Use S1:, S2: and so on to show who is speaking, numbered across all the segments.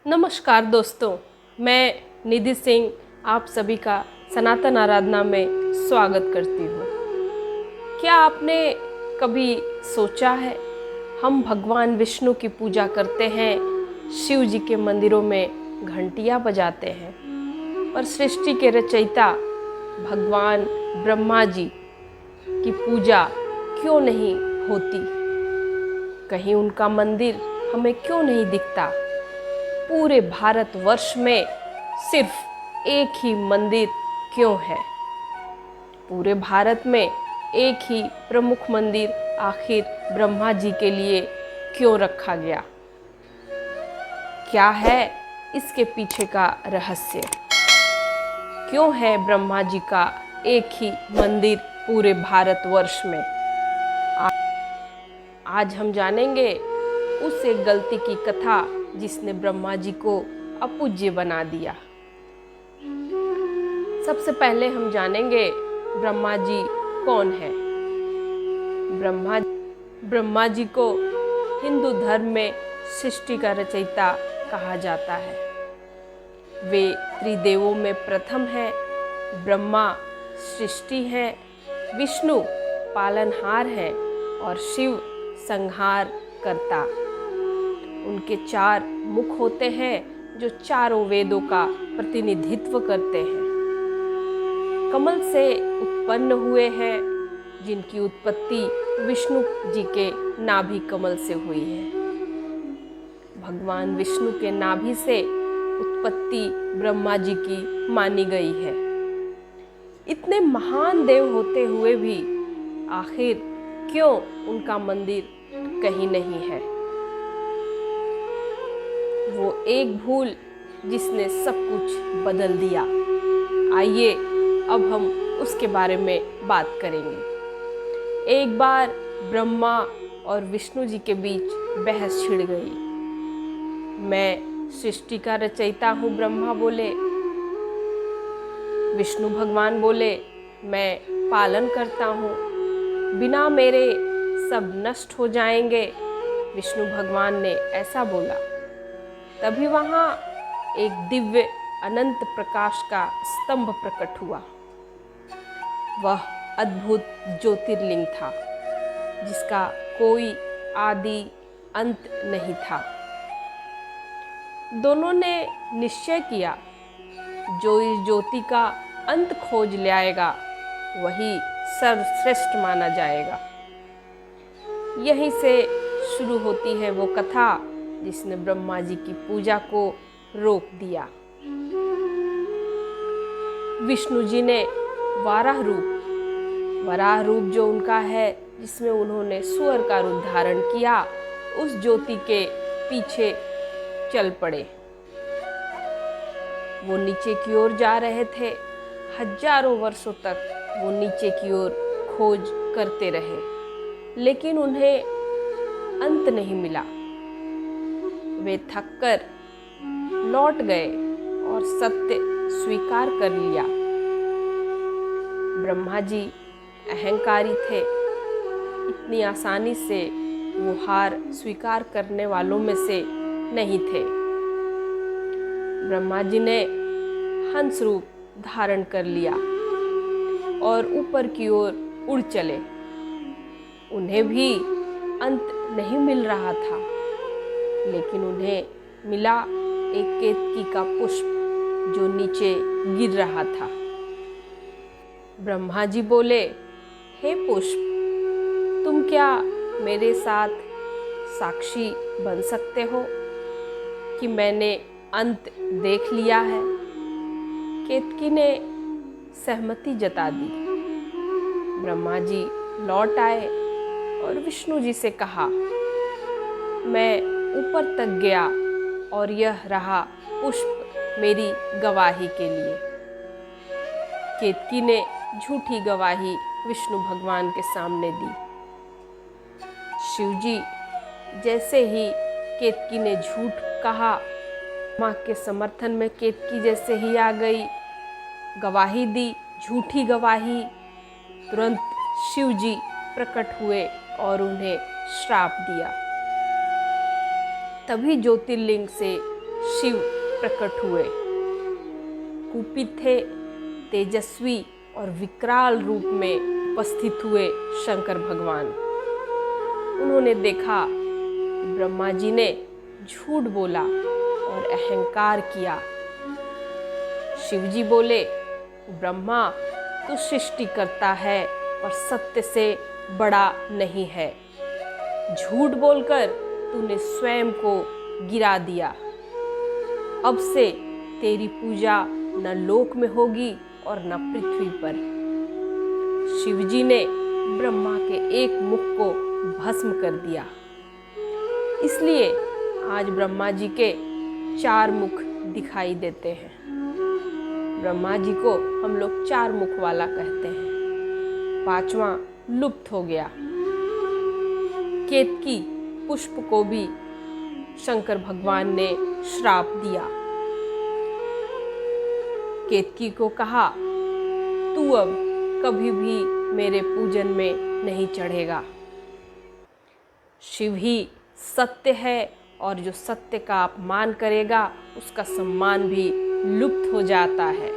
S1: नमस्कार दोस्तों, मैं निधि सिंह आप सभी का सनातन आराधना में स्वागत करती हूँ। क्या आपने कभी सोचा है, हम भगवान विष्णु की पूजा करते हैं, शिव जी के मंदिरों में घंटियाँ बजाते हैं, पर सृष्टि के रचयिता भगवान ब्रह्मा जी की पूजा क्यों नहीं होती? कहीं उनका मंदिर हमें क्यों नहीं दिखता? पूरे भारतवर्ष में सिर्फ एक ही मंदिर क्यों है? पूरे भारत में एक ही प्रमुख मंदिर आखिर ब्रह्मा जी के लिए क्यों रखा गया? क्या है इसके पीछे का रहस्य? क्यों है ब्रह्मा जी का एक ही मंदिर पूरे भारतवर्ष में? आज हम जानेंगे उस एक गलती की कथा जिसने ब्रह्मा जी को अपूज्य बना दिया। सबसे पहले हम जानेंगे ब्रह्मा जी कौन है। ब्रह्मा जी को हिंदू धर्म में सृष्टि का रचयिता कहा जाता है। वे त्रिदेवों में प्रथम हैं। ब्रह्मा सृष्टि है, विष्णु पालनहार है और शिव संहार करता। उनके 4 मुख होते हैं जो चारों वेदों का प्रतिनिधित्व करते हैं। कमल से उत्पन्न हुए हैं, जिनकी उत्पत्ति विष्णु जी के नाभि कमल से हुई है। भगवान विष्णु के नाभि से उत्पत्ति ब्रह्मा जी की मानी गई है। इतने महान देव होते हुए भी आखिर क्यों उनका मंदिर कहीं नहीं है? वो एक भूल जिसने सब कुछ बदल दिया। आइए अब हम उसके बारे में बात करेंगे। एक बार ब्रह्मा और विष्णु जी के बीच बहस छिड़ गई। मैं सृष्टि का रचयिता हूँ, ब्रह्मा बोले। विष्णु भगवान बोले, मैं पालन करता हूँ, बिना मेरे सब नष्ट हो जाएंगे। विष्णु भगवान ने ऐसा बोला। तभी वहाँ एक दिव्य अनंत प्रकाश का स्तंभ प्रकट हुआ। वह अद्भुत ज्योतिर्लिंग था जिसका कोई आदि अंत नहीं था। दोनों ने निश्चय किया, जो इस ज्योति का अंत खोज ले आएगा वही सर्वश्रेष्ठ माना जाएगा। यहीं से शुरू होती है वो कथा जिसने ब्रह्मा जी की पूजा को रोक दिया। विष्णु जी ने वराह रूप जो उनका है, जिसमें उन्होंने सुअर का रूप धारण किया, उस ज्योति के पीछे चल पड़े। वो नीचे की ओर जा रहे थे। हजारों वर्षों तक वो नीचे की ओर खोज करते रहे, लेकिन उन्हें अंत नहीं मिला। वे थककर लौट गए और सत्य स्वीकार कर लिया। ब्रह्मा जी अहंकारी थे। इतनी आसानी से वो हार स्वीकार करने वालों में से नहीं थे। ब्रह्मा जी ने हंस रूप धारण कर लिया और ऊपर की ओर उड़ चले। उन्हें भी अंत नहीं मिल रहा था, लेकिन उन्हें मिला एक केतकी का पुष्प जो नीचे गिर रहा था। ब्रह्मा जी बोले, हे पुष्प, तुम क्या मेरे साथ साक्षी बन सकते हो कि मैंने अंत देख लिया है? केतकी ने सहमति जता दी। ब्रह्मा जी लौट आए और विष्णु जी से कहा, मैं ऊपर तक गया और यह रहा पुष्प मेरी गवाही के लिए। केतकी ने झूठी गवाही विष्णु भगवान के सामने दी। शिव जी जैसे ही केतकी ने झूठ कहा, माँ के समर्थन में केतकी जैसे ही आ गई, गवाही दी, झूठी गवाही। तुरंत शिव जी प्रकट हुए और उन्हें श्राप दिया। तभी ज्योतिर्लिंग से शिव प्रकट हुए। कुपित थे, तेजस्वी और विकराल रूप में उपस्थित हुए शंकर भगवान। उन्होंने देखा कि ब्रह्मा जी ने झूठ बोला और अहंकार किया। शिव जी बोले, ब्रह्मा, तू सृष्टि करता है और सत्य से बड़ा नहीं है। झूठ बोलकर तूने स्वयं को गिरा दिया। अब से तेरी पूजा न लोक में होगी और न पृथ्वी पर। शिव जी ने ब्रह्मा के एक मुख को भस्म कर दिया। इसलिए आज ब्रह्मा जी के 4 मुख दिखाई देते हैं। ब्रह्मा जी को हम लोग 4 मुख वाला कहते हैं। 5वां लुप्त हो गया। केतकी पुष्प को भी शंकर भगवान ने श्राप दिया। केतकी को कहा, तू अब कभी भी मेरे पूजन में नहीं चढ़ेगा। शिव ही सत्य है और जो सत्य का अपमान करेगा उसका सम्मान भी लुप्त हो जाता है।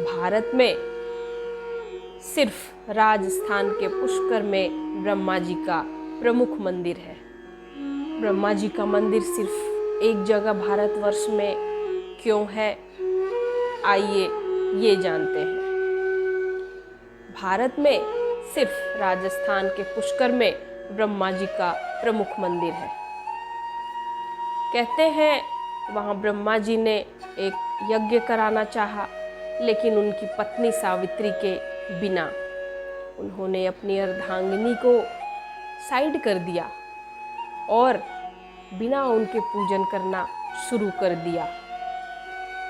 S1: भारत में सिर्फ राजस्थान के पुष्कर में ब्रह्मा जी का प्रमुख मंदिर है। ब्रह्मा जी का मंदिर सिर्फ एक जगह भारतवर्ष में क्यों है, आइए ये जानते हैं। भारत में सिर्फ राजस्थान के पुष्कर में ब्रह्मा जी का प्रमुख मंदिर है। कहते हैं वहाँ ब्रह्मा जी ने एक यज्ञ कराना चाहा, लेकिन उनकी पत्नी सावित्री के बिना उन्होंने अपनी अर्धांगिनी को साइड कर दिया और बिना उनके पूजन करना शुरू कर दिया।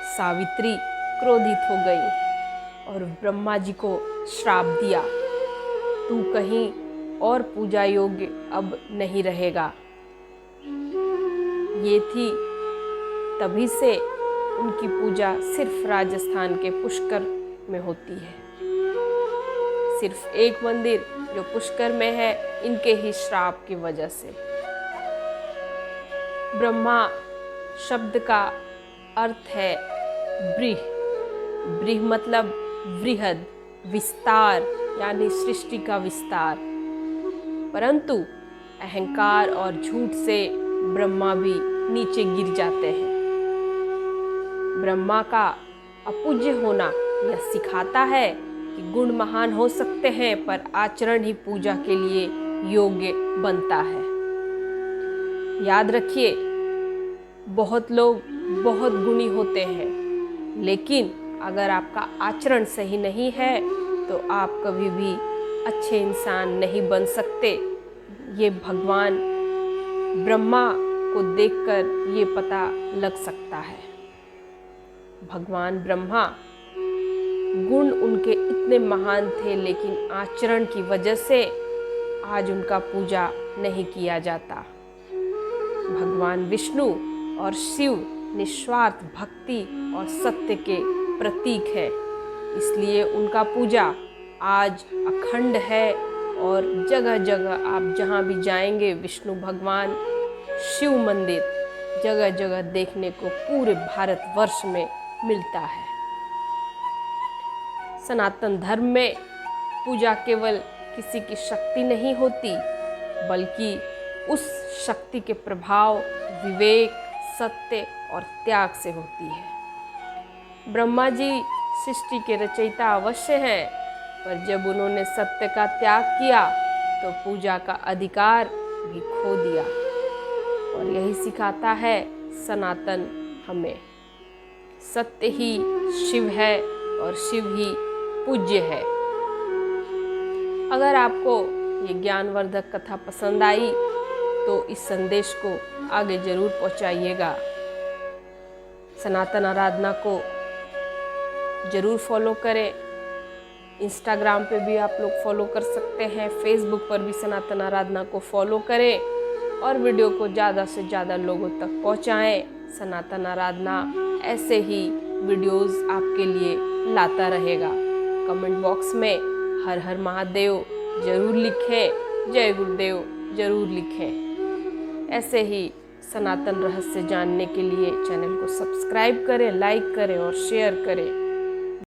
S1: सावित्री क्रोधित हो गई और ब्रह्मा जी को श्राप दिया, तू कहीं और पूजा योग्य अब नहीं रहेगा। ये थी, तभी से उनकी पूजा सिर्फ राजस्थान के पुष्कर में होती है। सिर्फ एक मंदिर जो पुष्कर में है, इनके ही श्राप की वजह से। ब्रह्मा शब्द का अर्थ है ब्रीह। ब्रीह मतलब वृहद, विस्तार, यानी सृष्टि का विस्तार। परंतु अहंकार और झूठ से ब्रह्मा भी नीचे गिर जाते हैं। ब्रह्मा का अपूज्य होना यह सिखाता है कि गुण महान हो सकते हैं, पर आचरण ही पूजा के लिए योग्य बनता है। याद रखिए, बहुत लोग बहुत गुणी होते हैं, लेकिन अगर आपका आचरण सही नहीं है तो आप कभी भी अच्छे इंसान नहीं बन सकते। ये भगवान ब्रह्मा को देखकर ये पता लग सकता है। भगवान ब्रह्मा गुण उनके इतने महान थे, लेकिन आचरण की वजह से आज उनका पूजा नहीं किया जाता। भगवान विष्णु और शिव निस्वार्थ भक्ति और सत्य के प्रतीक है, इसलिए उनका पूजा आज अखंड है और जगह जगह आप जहाँ भी जाएंगे विष्णु भगवान, शिव मंदिर जगह जगह देखने को पूरे भारतवर्ष में मिलता है। सनातन धर्म में पूजा केवल किसी की शक्ति नहीं होती, बल्कि उस शक्ति के प्रभाव, विवेक, सत्य और त्याग से होती है। ब्रह्मा जी सृष्टि के रचयिता अवश्य हैं, पर जब उन्होंने सत्य का त्याग किया तो पूजा का अधिकार भी खो दिया। और यही सिखाता है सनातन हमें, सत्य ही शिव है और शिव ही पूज्य है। अगर आपको ये ज्ञानवर्धक कथा पसंद आई तो इस संदेश को आगे जरूर पहुंचाइएगा। सनातन आराधना को जरूर फॉलो करें। इंस्टाग्राम पे भी आप लोग फॉलो कर सकते हैं, फेसबुक पर भी सनातन आराधना को फॉलो करें और वीडियो को ज़्यादा से ज़्यादा लोगों तक पहुंचाएं। सनातन आराधना ऐसे ही वीडियोस आपके लिए लाता रहेगा। कमेंट बॉक्स में हर हर महादेव जरूर लिखें, जय गुरुदेव जरूर लिखें। ऐसे ही सनातन रहस्य जानने के लिए चैनल को सब्सक्राइब करें, लाइक करें और शेयर करें।